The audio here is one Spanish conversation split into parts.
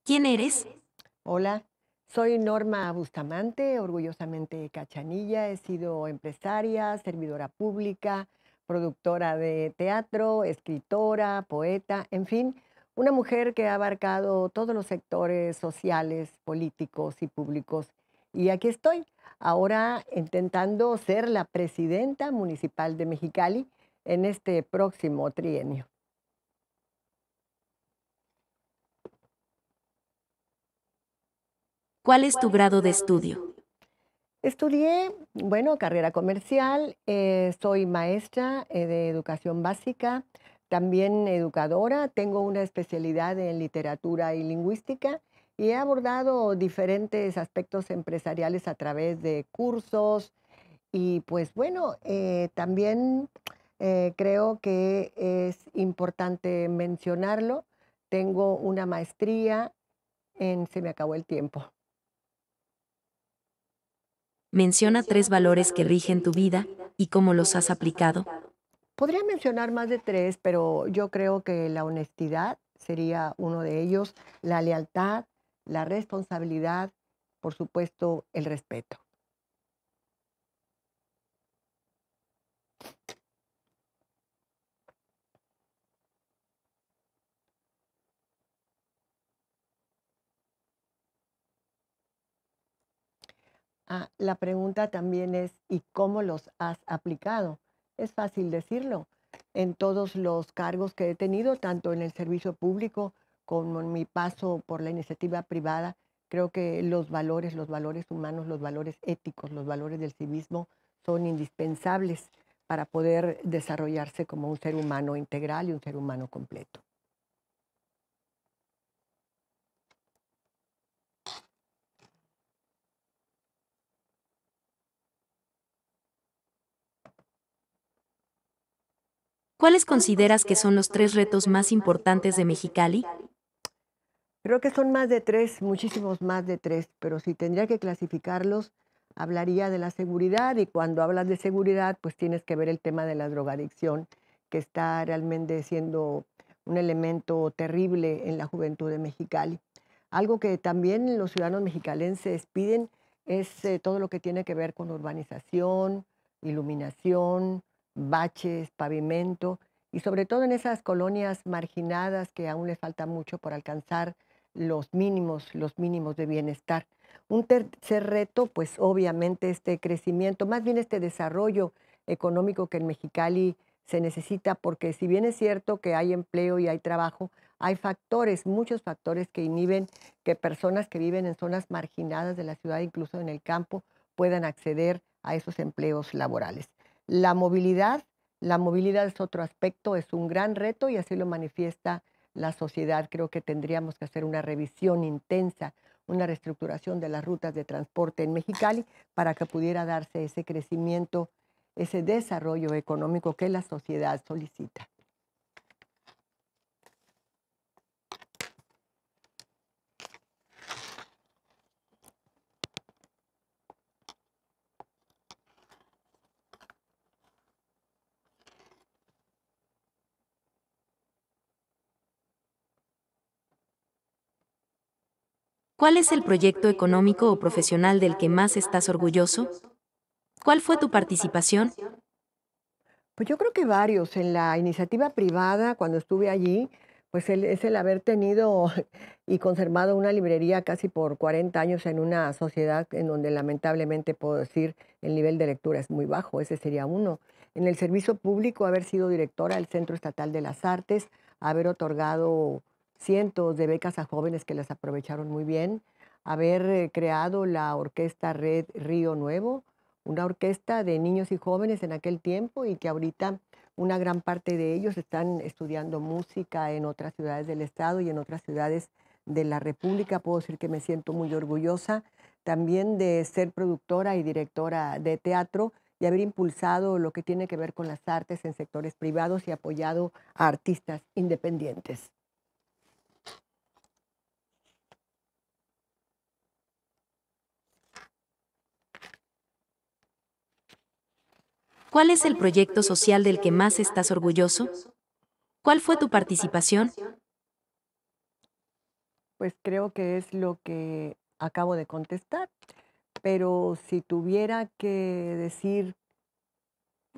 ¿Quién eres? Hola, soy Norma Bustamante, orgullosamente cachanilla. He sido empresaria, servidora pública, productora de teatro, escritora, poeta, en fin, una mujer que ha abarcado todos los sectores sociales, políticos y públicos. Y aquí estoy, ahora intentando ser la presidenta municipal de Mexicali en este próximo trienio. ¿Cuál es tu grado de estudio? Estudié, bueno, carrera comercial, soy maestra de educación básica, también educadora, tengo una especialidad en literatura y lingüística y he abordado diferentes aspectos empresariales a través de cursos y pues bueno, también creo que es importante mencionarlo, tengo una maestría se me acabó el tiempo. Menciona tres valores que rigen tu vida y cómo los has aplicado. Podría mencionar más de 3, pero yo creo que la honestidad sería uno de ellos, la lealtad, la responsabilidad, por supuesto, el respeto. La pregunta también es, ¿y cómo los has aplicado? Es fácil decirlo. En todos los cargos que he tenido, tanto en el servicio público como en mi paso por la iniciativa privada, creo que los valores humanos, los valores éticos, los valores del civismo son indispensables para poder desarrollarse como un ser humano integral y un ser humano completo. ¿Cuáles consideras que son los tres retos más importantes de Mexicali? Creo que son más de 3, muchísimos más de 3, pero si tendría que clasificarlos, hablaría de la seguridad y cuando hablas de seguridad, pues tienes que ver el tema de la drogadicción, que está realmente siendo un elemento terrible en la juventud de Mexicali. Algo que también los ciudadanos mexicalenses piden es todo lo que tiene que ver con urbanización, iluminación, baches, pavimento y sobre todo en esas colonias marginadas que aún les falta mucho por alcanzar los mínimos de bienestar. Un tercer reto, pues obviamente este crecimiento, más bien este desarrollo económico que en Mexicali se necesita, porque si bien es cierto que hay empleo y hay trabajo, hay factores, muchos factores que inhiben que personas que viven en zonas marginadas de la ciudad, incluso en el campo, puedan acceder a esos empleos laborales. La movilidad, la movilidad es otro aspecto, es un gran reto y así lo manifiesta la sociedad. Creo que tendríamos que hacer una revisión intensa, una reestructuración de las rutas de transporte en Mexicali para que pudiera darse ese crecimiento, ese desarrollo económico que la sociedad solicita. ¿Cuál es el proyecto económico o profesional del que más estás orgulloso? ¿Cuál fue tu participación? Pues yo creo que varios. En la iniciativa privada, cuando estuve allí, pues es el haber tenido y conservado una librería casi por 40 años en una sociedad en donde lamentablemente puedo decir el nivel de lectura es muy bajo, ese sería uno. En el servicio público, haber sido directora del Centro Estatal de las Artes, haber otorgado cientos de becas a jóvenes que las aprovecharon muy bien, haber creado la orquesta Red Río Nuevo, una orquesta de niños y jóvenes en aquel tiempo y que ahorita una gran parte de ellos están estudiando música en otras ciudades del estado y en otras ciudades de la República. Puedo decir que me siento muy orgullosa también de ser productora y directora de teatro y haber impulsado lo que tiene que ver con las artes en sectores privados y apoyado a artistas independientes. ¿Cuál es el proyecto social del que más estás orgulloso? ¿Cuál fue tu participación? Pues creo que es lo que acabo de contestar, pero si tuviera que decir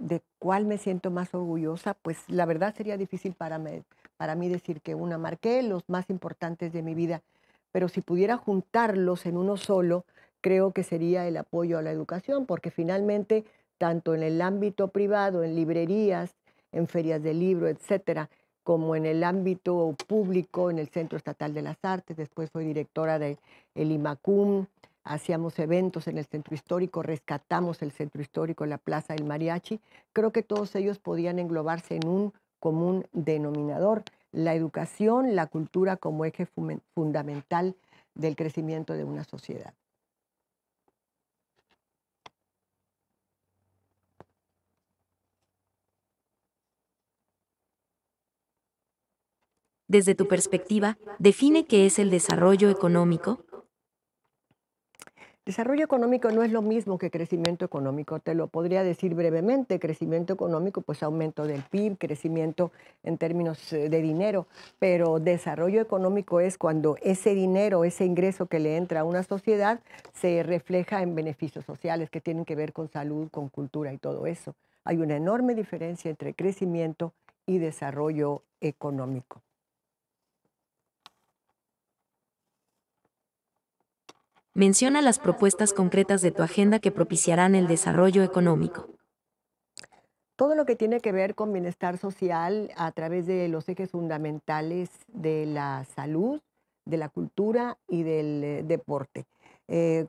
de cuál me siento más orgullosa, pues la verdad sería difícil para mí decir que una marqué los más importantes de mi vida, pero si pudiera juntarlos en uno solo, creo que sería el apoyo a la educación, porque finalmente, tanto en el ámbito privado, en librerías, en ferias de libro, etcétera, como en el ámbito público, en el Centro Estatal de las Artes, después fui directora del IMACUM, hacíamos eventos en el centro histórico, rescatamos el centro histórico, la Plaza del Mariachi. Creo que todos ellos podían englobarse en un común denominador, la educación, la cultura como eje fundamental del crecimiento de una sociedad. Desde tu perspectiva, define qué es el desarrollo económico. Desarrollo económico no es lo mismo que crecimiento económico, te lo podría decir brevemente. Crecimiento económico, pues aumento del PIB, crecimiento en términos de dinero, pero desarrollo económico es cuando ese dinero, ese ingreso que le entra a una sociedad se refleja en beneficios sociales que tienen que ver con salud, con cultura y todo eso. Hay una enorme diferencia entre crecimiento y desarrollo económico. Menciona las propuestas concretas de tu agenda que propiciarán el desarrollo económico. Todo lo que tiene que ver con bienestar social a través de los ejes fundamentales de la salud, de la cultura y del deporte.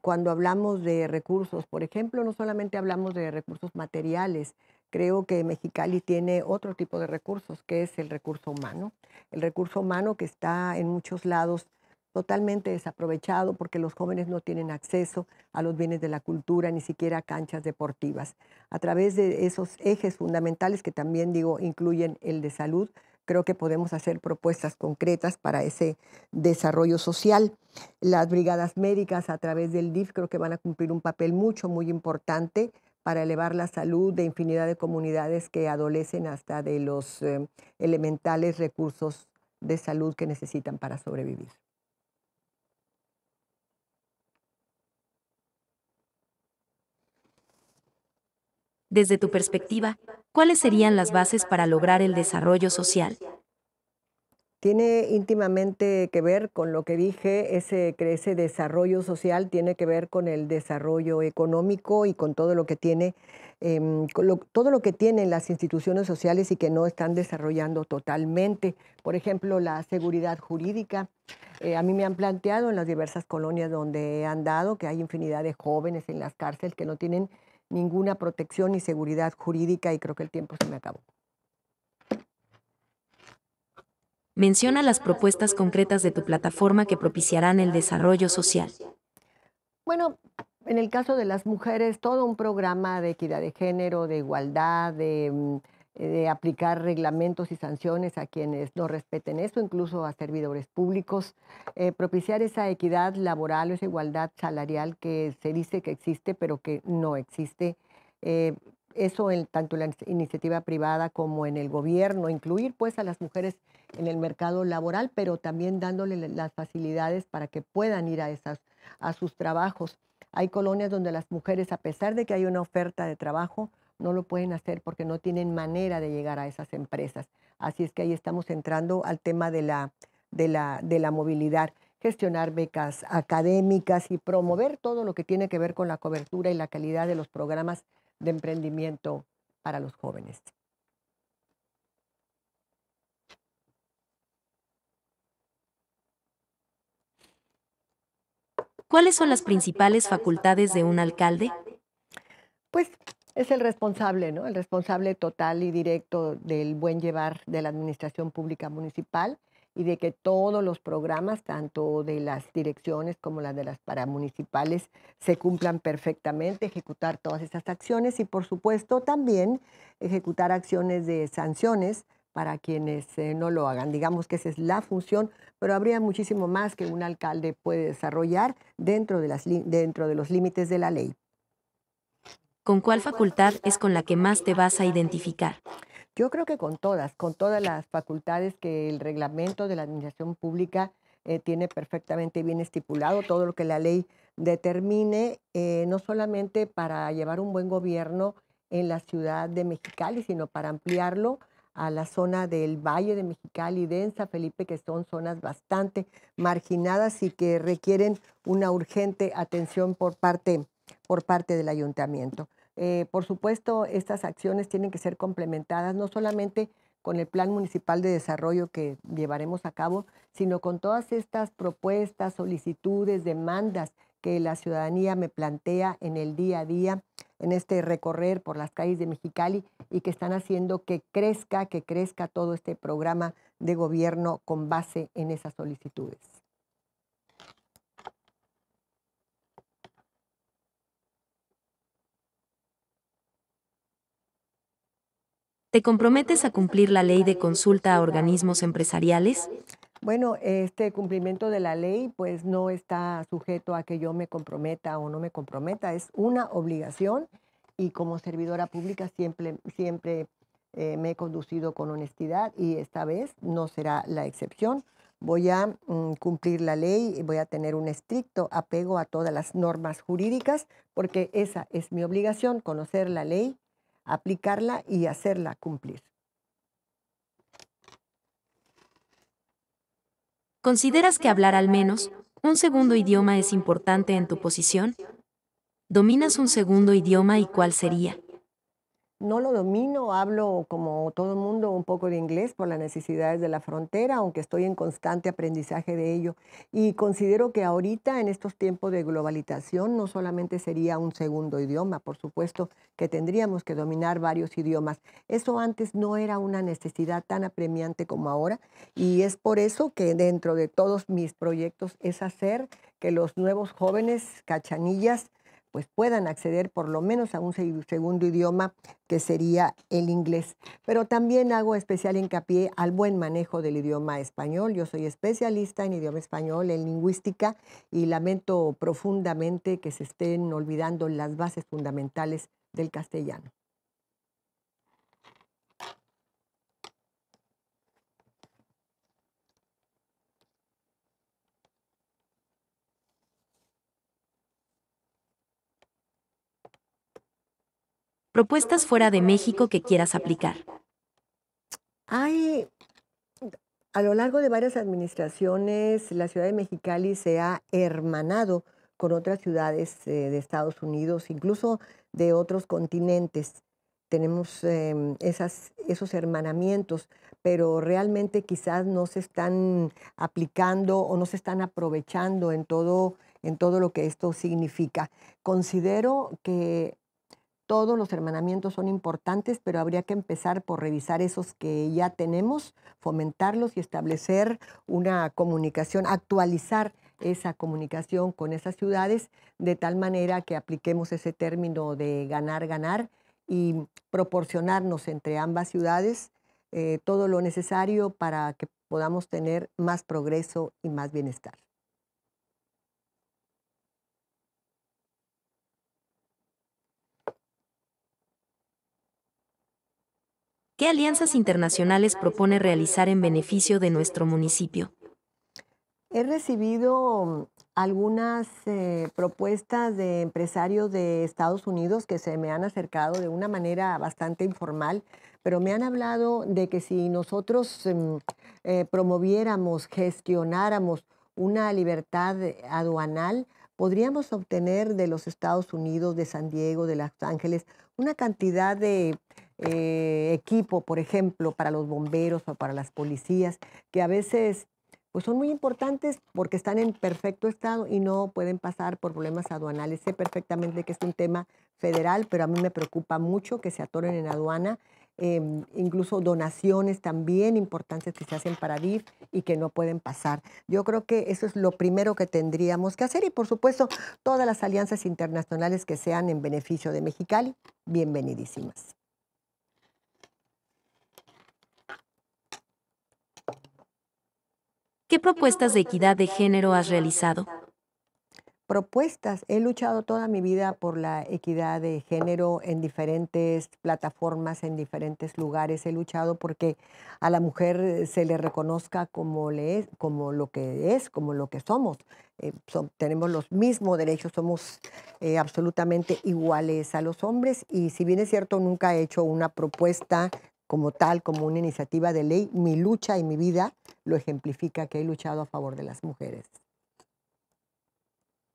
Cuando hablamos de recursos, por ejemplo, no solamente hablamos de recursos materiales, creo que Mexicali tiene otro tipo de recursos, que es el recurso humano. El recurso humano que está en muchos lados totalmente desaprovechado porque los jóvenes no tienen acceso a los bienes de la cultura, ni siquiera a canchas deportivas. A través de esos ejes fundamentales que también digo incluyen el de salud, creo que podemos hacer propuestas concretas para ese desarrollo social. Las brigadas médicas a través del DIF creo que van a cumplir un papel muy importante para elevar la salud de infinidad de comunidades que adolecen hasta de los elementales recursos de salud que necesitan para sobrevivir. Desde tu perspectiva, ¿cuáles serían las bases para lograr el desarrollo social? Tiene íntimamente que ver con lo que dije, ese desarrollo social tiene que ver con el desarrollo económico y con todo lo que tiene, todo lo que tienen las instituciones sociales y que no están desarrollando totalmente. Por ejemplo, la seguridad jurídica. A mí me han planteado en las diversas colonias donde he andado que hay infinidad de jóvenes en las cárceles que no tienen ninguna protección ni seguridad jurídica y creo que el tiempo se me acabó. Menciona las propuestas concretas de tu plataforma que propiciarán el desarrollo social. Bueno, en el caso de las mujeres, todo un programa de equidad de género, de igualdad, de aplicar reglamentos y sanciones a quienes no respeten eso, incluso a servidores públicos, propiciar esa equidad laboral o esa igualdad salarial que se dice que existe, pero que no existe. eh, Eso tanto en la iniciativa privada como en el gobierno, incluir pues a las mujeres en el mercado laboral, pero también dándole las facilidades para que puedan ir a sus trabajos. Hay colonias donde las mujeres, a pesar de que hay una oferta de trabajo, no lo pueden hacer porque no tienen manera de llegar a esas empresas. Así es que ahí estamos entrando al tema de la movilidad, gestionar becas académicas y promover todo lo que tiene que ver con la cobertura y la calidad de los programas de emprendimiento para los jóvenes. ¿Cuáles son las principales facultades de un alcalde? Pues es el responsable, ¿no? El responsable total y directo del buen llevar de la administración pública municipal y de que todos los programas, tanto de las direcciones como las de las paramunicipales, se cumplan perfectamente, ejecutar todas esas acciones y, por supuesto, también ejecutar acciones de sanciones para quienes no lo hagan. Digamos que esa es la función, pero habría muchísimo más que un alcalde puede desarrollar dentro de los límites de la ley. ¿Con cuál facultad es con la que más te vas a identificar? Yo creo que con todas las facultades que el reglamento de la administración pública tiene perfectamente bien estipulado todo lo que la ley determine, no solamente para llevar un buen gobierno en la ciudad de Mexicali, sino para ampliarlo a la zona del Valle de Mexicali, de San Felipe, que son zonas bastante marginadas y que requieren una urgente atención por parte del ayuntamiento. Por supuesto, estas acciones tienen que ser complementadas no solamente con el Plan Municipal de Desarrollo que llevaremos a cabo, sino con todas estas propuestas, solicitudes, demandas que la ciudadanía me plantea en el día a día, en este recorrer por las calles de Mexicali y que están haciendo que crezca todo este programa de gobierno con base en esas solicitudes. ¿Te comprometes a cumplir la ley de consulta a organismos empresariales? Bueno, este cumplimiento de la ley pues no está sujeto a que yo me comprometa o no me comprometa, es una obligación y como servidora pública siempre me he conducido con honestidad y esta vez no será la excepción. Voy a cumplir la ley y voy a tener un estricto apego a todas las normas jurídicas porque esa es mi obligación, conocer la ley, aplicarla y hacerla cumplir. ¿Consideras que hablar al menos un segundo idioma es importante en tu posición? ¿Dominas un segundo idioma y cuál sería? No lo domino, hablo como todo el mundo un poco de inglés por las necesidades de la frontera, aunque estoy en constante aprendizaje de ello. Y considero que ahorita, en estos tiempos de globalización, no solamente sería un segundo idioma, por supuesto que tendríamos que dominar varios idiomas. Eso antes no era una necesidad tan apremiante como ahora y es por eso que dentro de todos mis proyectos es hacer que los nuevos jóvenes cachanillas pues puedan acceder por lo menos a un segundo idioma que sería el inglés. Pero también hago especial hincapié al buen manejo del idioma español. Yo soy especialista en idioma español, en lingüística, y lamento profundamente que se estén olvidando las bases fundamentales del castellano. Propuestas fuera de México que quieras aplicar. Hay A lo largo de varias administraciones, la ciudad de Mexicali se ha hermanado con otras ciudades de Estados Unidos, incluso de otros continentes. Tenemos esos hermanamientos, pero realmente quizás no se están aplicando o no se están aprovechando en todo lo que esto significa. Considero que todos los hermanamientos son importantes, pero habría que empezar por revisar esos que ya tenemos, fomentarlos y establecer una comunicación, actualizar esa comunicación con esas ciudades de tal manera que apliquemos ese término de ganar, ganar y proporcionarnos entre ambas ciudades todo lo necesario para que podamos tener más progreso y más bienestar. ¿Qué alianzas internacionales propone realizar en beneficio de nuestro municipio? He recibido algunas propuestas de empresarios de Estados Unidos que se me han acercado de una manera bastante informal, pero me han hablado de que si nosotros promoviéramos, gestionáramos una libertad aduanal, podríamos obtener de los Estados Unidos, de San Diego, de Los Ángeles, una cantidad de equipo, por ejemplo, para los bomberos o para las policías, que a veces pues son muy importantes porque están en perfecto estado y no pueden pasar por problemas aduanales. Sé perfectamente que es un tema federal, pero a mí me preocupa mucho que se atoren en aduana, incluso donaciones también importantes que se hacen para DIF y que no pueden pasar. Yo creo que eso es lo primero que tendríamos que hacer y por supuesto todas las alianzas internacionales que sean en beneficio de Mexicali, bienvenidísimas. ¿Qué propuestas de equidad de género has realizado? Propuestas. He luchado toda mi vida por la equidad de género en diferentes plataformas, en diferentes lugares. He luchado porque a la mujer se le reconozca como le es, como lo que somos. Tenemos los mismos derechos, somos absolutamente iguales a los hombres y si bien es cierto, nunca he hecho una propuesta como tal, como una iniciativa de ley, mi lucha y mi vida lo ejemplifica que he luchado a favor de las mujeres.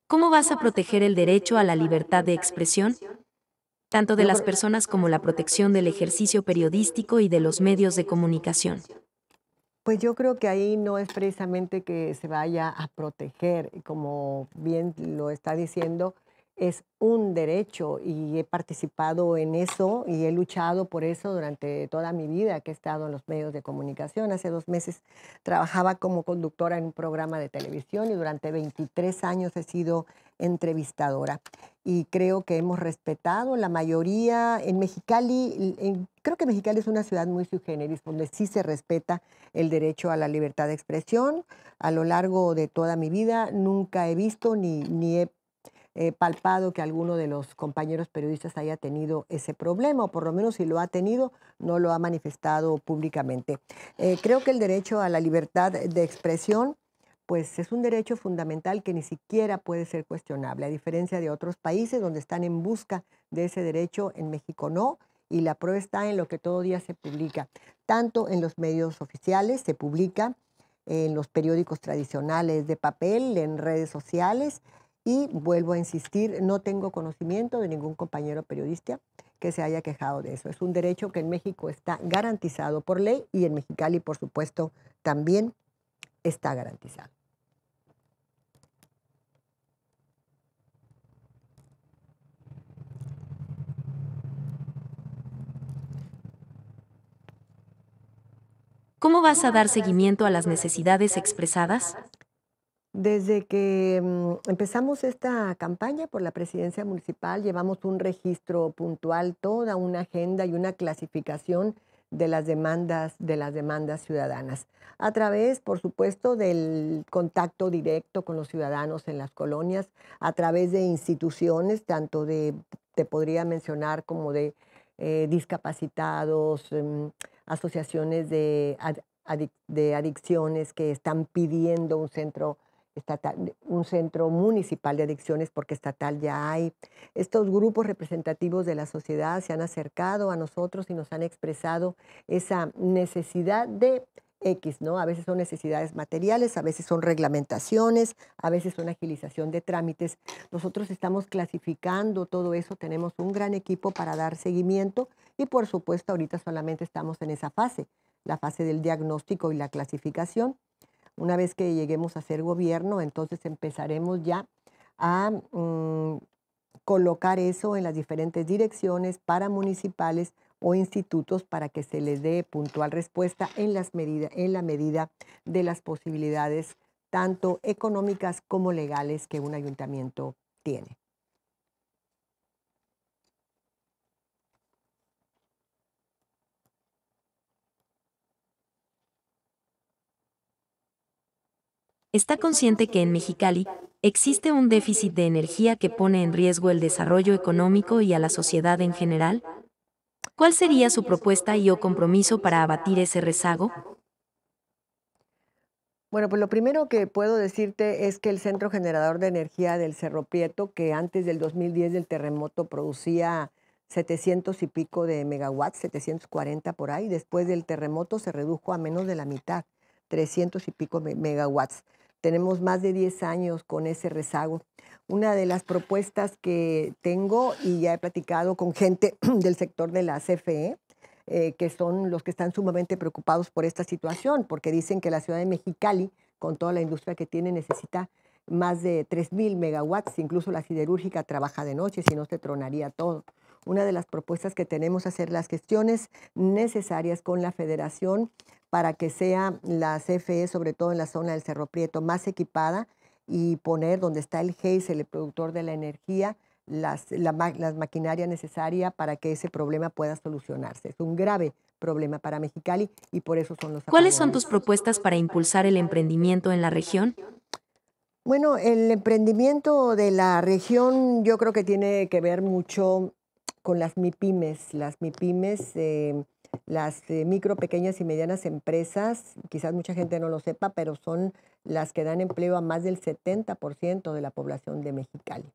¿Cómo vas a proteger el derecho a la libertad de expresión, tanto de Yo las creo, personas como la protección del ejercicio periodístico y de los medios de comunicación? pues yo creo que ahí no es precisamente que se vaya a proteger, como bien lo está diciendo, es un derecho y he participado en eso y he luchado por eso durante toda mi vida que he estado en los medios de comunicación. Hace 2 meses trabajaba como conductora en un programa de televisión y durante 23 años he sido entrevistadora y creo que hemos respetado la mayoría en Mexicali. Creo que Mexicali es una ciudad muy sui generis, donde sí se respeta el derecho a la libertad de expresión. A lo largo de toda mi vida nunca he visto ni he palpado que alguno de los compañeros periodistas haya tenido ese problema, o por lo menos si lo ha tenido, no lo ha manifestado públicamente. Creo que el derecho a la libertad de expresión pues es un derecho fundamental que ni siquiera puede ser cuestionable, a diferencia de otros países donde están en busca de ese derecho, en México no, y la prueba está en lo que todo día se publica, tanto en los medios oficiales, se publica en los periódicos tradicionales de papel, en redes sociales, y vuelvo a insistir, no tengo conocimiento de ningún compañero periodista que se haya quejado de eso. Es un derecho que en México está garantizado por ley y en Mexicali, por supuesto, también está garantizado. ¿Cómo vas a dar seguimiento a las necesidades expresadas? Desde que empezamos esta campaña por la presidencia municipal, llevamos un registro puntual, toda una agenda y una clasificación de las demandas ciudadanas, a través, por supuesto, del contacto directo con los ciudadanos en las colonias, a través de instituciones, tanto de, te podría mencionar, como de discapacitados, asociaciones de adicciones que están pidiendo un centro estatal, un centro municipal de adicciones, porque estatal ya hay. Estos grupos representativos de la sociedad se han acercado a nosotros y nos han expresado esa necesidad de X, ¿no? A veces son necesidades materiales, a veces son reglamentaciones, a veces son agilización de trámites. Nosotros estamos clasificando todo eso, tenemos un gran equipo para dar seguimiento y por supuesto ahorita solamente estamos en esa fase, la fase del diagnóstico y la clasificación. Una vez que lleguemos a ser gobierno, entonces empezaremos ya a colocar eso en las diferentes direcciones paramunicipales o institutos para que se les dé puntual respuesta en la medida de las posibilidades tanto económicas como legales que un ayuntamiento tiene. ¿Está consciente que en Mexicali existe un déficit de energía que pone en riesgo el desarrollo económico y a la sociedad en general? ¿Cuál sería su propuesta y o compromiso para abatir ese rezago? Bueno, pues lo primero que puedo decirte es que el Centro Generador de Energía del Cerro Prieto, que antes del 2010 del terremoto producía 700 y pico de megawatts, 740 por ahí, después del terremoto se redujo a menos de la mitad, 300 y pico megawatts. Tenemos más de 10 años con ese rezago. Una de las propuestas que tengo, y ya he platicado con gente del sector de la CFE, que son los que están sumamente preocupados por esta situación, porque dicen que la ciudad de Mexicali, con toda la industria que tiene, necesita más de 3,000 megawatts, incluso la siderúrgica trabaja de noche, si no se tronaría todo. Una de las propuestas que tenemos es hacer las gestiones necesarias con la federación para que sea la CFE, sobre todo en la zona del Cerro Prieto, más equipada y poner donde está el GEIS, el productor de la energía, las maquinaria necesaria para que ese problema pueda solucionarse. Es un grave problema para Mexicali y por eso son los ¿Cuáles son apagones. tus propuestas para impulsar el emprendimiento en la región? Bueno, el emprendimiento de la región yo creo que tiene que ver mucho con las MIPYMES. Las MIPYMES, las micro, pequeñas y medianas empresas, quizás mucha gente no lo sepa, pero son las que dan empleo a más del 70% de la población de Mexicali.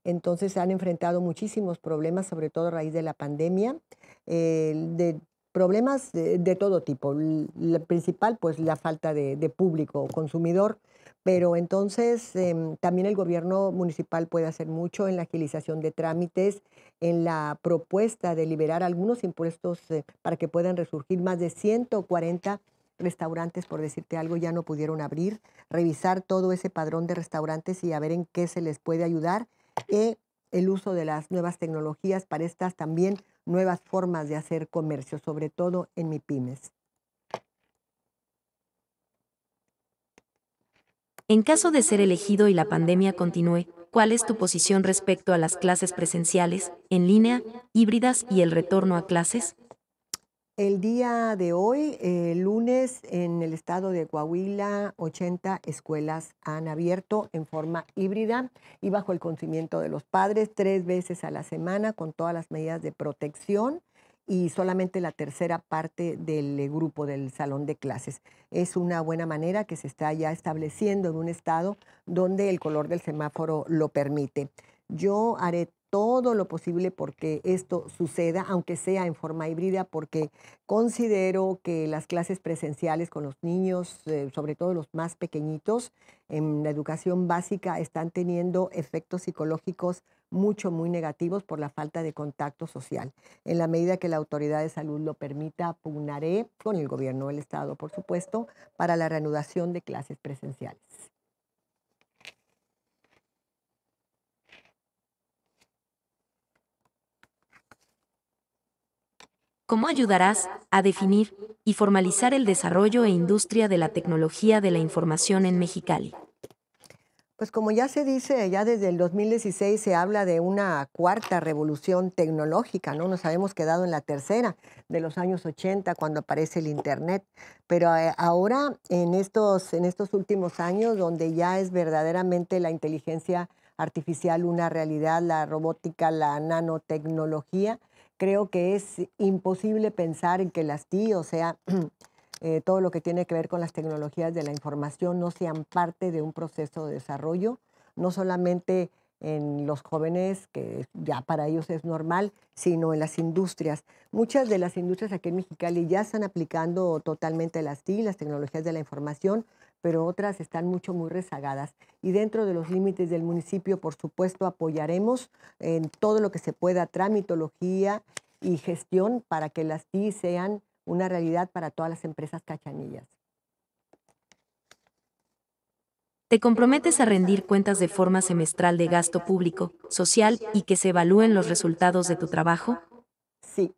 Entonces han enfrentado muchísimos problemas, sobre todo a raíz de la pandemia, de problemas de todo tipo. La principal, pues la falta de público consumidor, pero entonces también el gobierno municipal puede hacer mucho en la agilización de trámites, en la propuesta de liberar algunos impuestos para que puedan resurgir más de 140 restaurantes, por decirte algo, ya no pudieron abrir, revisar todo ese padrón de restaurantes y a ver en qué se les puede ayudar el uso de las nuevas tecnologías para estas también nuevas formas de hacer comercio, sobre todo en MIPYMES. En caso de ser elegido y la pandemia continúe, ¿cuál es tu posición respecto a las clases presenciales, en línea, híbridas y el retorno a clases? El día de hoy, lunes, en el estado de Coahuila, 80 escuelas han abierto en forma híbrida y bajo el conocimiento de los padres 3 veces a la semana con todas las medidas de protección y solamente la tercera parte del grupo del salón de clases. Es una buena manera que se está ya estableciendo en un estado donde el color del semáforo lo permite. Yo haré todo lo posible porque esto suceda, aunque sea en forma híbrida, porque considero que las clases presenciales con los niños, sobre todo los más pequeñitos, en la educación básica, están teniendo efectos psicológicos muy negativos por la falta de contacto social. En la medida que la autoridad de salud lo permita, pugnaré con el gobierno del estado, por supuesto, para la reanudación de clases presenciales. ¿Cómo ayudarás a definir y formalizar el desarrollo e industria de la tecnología de la información en Mexicali? Pues como ya se dice, ya desde el 2016 se habla de una cuarta revolución tecnológica, ¿no? Nos habíamos quedado en la tercera de los años 80 cuando aparece el Internet, pero ahora en estos últimos años donde ya es verdaderamente la inteligencia artificial una realidad, la robótica, la nanotecnología, creo que es imposible pensar en que las TI, o sea, todo lo que tiene que ver con las tecnologías de la información no sean parte de un proceso de desarrollo, no solamente en los jóvenes, que ya para ellos es normal, sino en las industrias. Muchas de las industrias aquí en Mexicali ya están aplicando totalmente las TI, las tecnologías de la información, pero otras están muy rezagadas. Y dentro de los límites del municipio, por supuesto, apoyaremos en todo lo que se pueda, tramitología y gestión para que las TI sean una realidad para todas las empresas cachanillas. ¿Te comprometes a rendir cuentas de forma semestral de gasto público, social y que se evalúen los resultados de tu trabajo? Sí,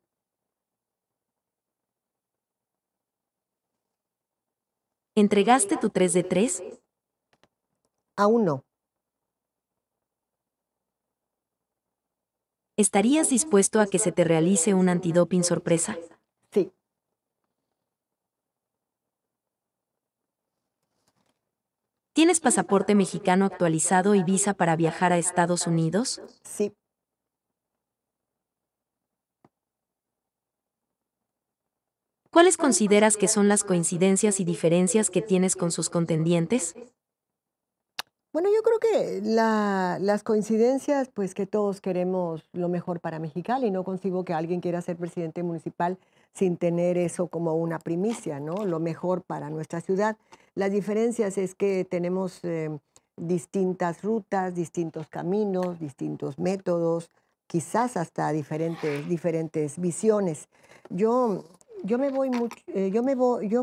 ¿Entregaste tu 3 de 3? aún no. ¿Estarías dispuesto a que se te realice un antidoping sorpresa? Sí, ¿Tienes pasaporte mexicano actualizado y visa para viajar a Estados Unidos? sí. ¿Cuáles consideras que son las coincidencias y diferencias que tienes con sus contendientes? Bueno, yo creo que las coincidencias, pues que todos queremos lo mejor para Mexicali. No consigo que alguien quiera ser presidente municipal sin tener eso como una primicia, ¿no? Lo mejor para nuestra ciudad. Las diferencias es que tenemos distintas rutas, distintos caminos, distintos métodos, quizás hasta diferentes visiones. Yo, yo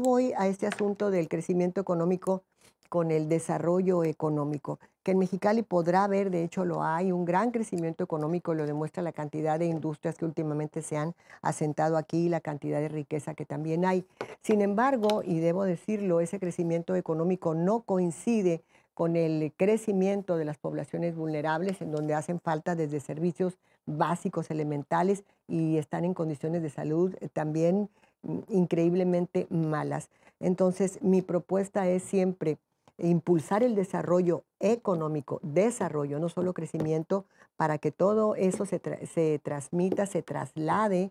voy a este asunto del crecimiento económico con el desarrollo económico, que en Mexicali podrá haber, de hecho lo hay, un gran crecimiento económico, lo demuestra la cantidad de industrias que últimamente se han asentado aquí, la cantidad de riqueza que también hay. Sin embargo, y debo decirlo, ese crecimiento económico no coincide con el crecimiento de las poblaciones vulnerables, en donde hacen falta desde servicios básicos, elementales, y están en condiciones de salud también increíblemente malas. Entonces, mi propuesta es siempre impulsar el desarrollo económico, desarrollo, no solo crecimiento, para que todo eso se transmita, se traslade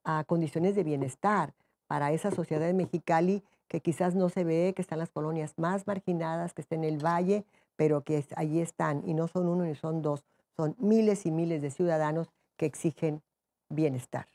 a condiciones de bienestar para esa sociedad de Mexicali que quizás no se ve, que están las colonias más marginadas, que está en el valle, pero que allí están, y no son uno ni son dos, son miles y miles de ciudadanos que exigen bienestar.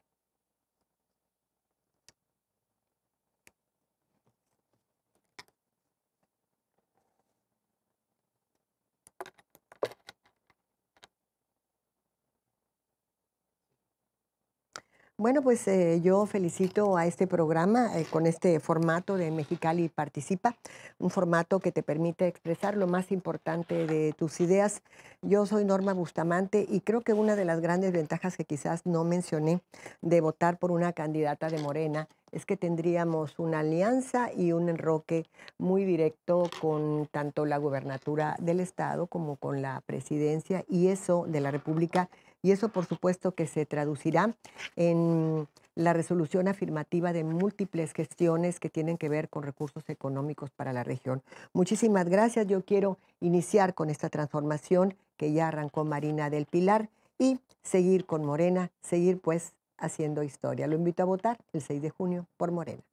Bueno, pues yo felicito a este programa con este formato de Mexicali Participa, un formato que te permite expresar lo más importante de tus ideas. Yo soy Norma Bustamante y creo que una de las grandes ventajas que quizás no mencioné de votar por una candidata de Morena es que tendríamos una alianza y un enroque muy directo con tanto la gubernatura del estado como con la presidencia y eso de la República. Y eso, por supuesto, que se traducirá en la resolución afirmativa de múltiples gestiones que tienen que ver con recursos económicos para la región. Muchísimas gracias. Yo quiero iniciar con esta transformación que ya arrancó Marina del Pilar y seguir con Morena, seguir pues haciendo historia. Lo invito a votar el 6 de junio por Morena.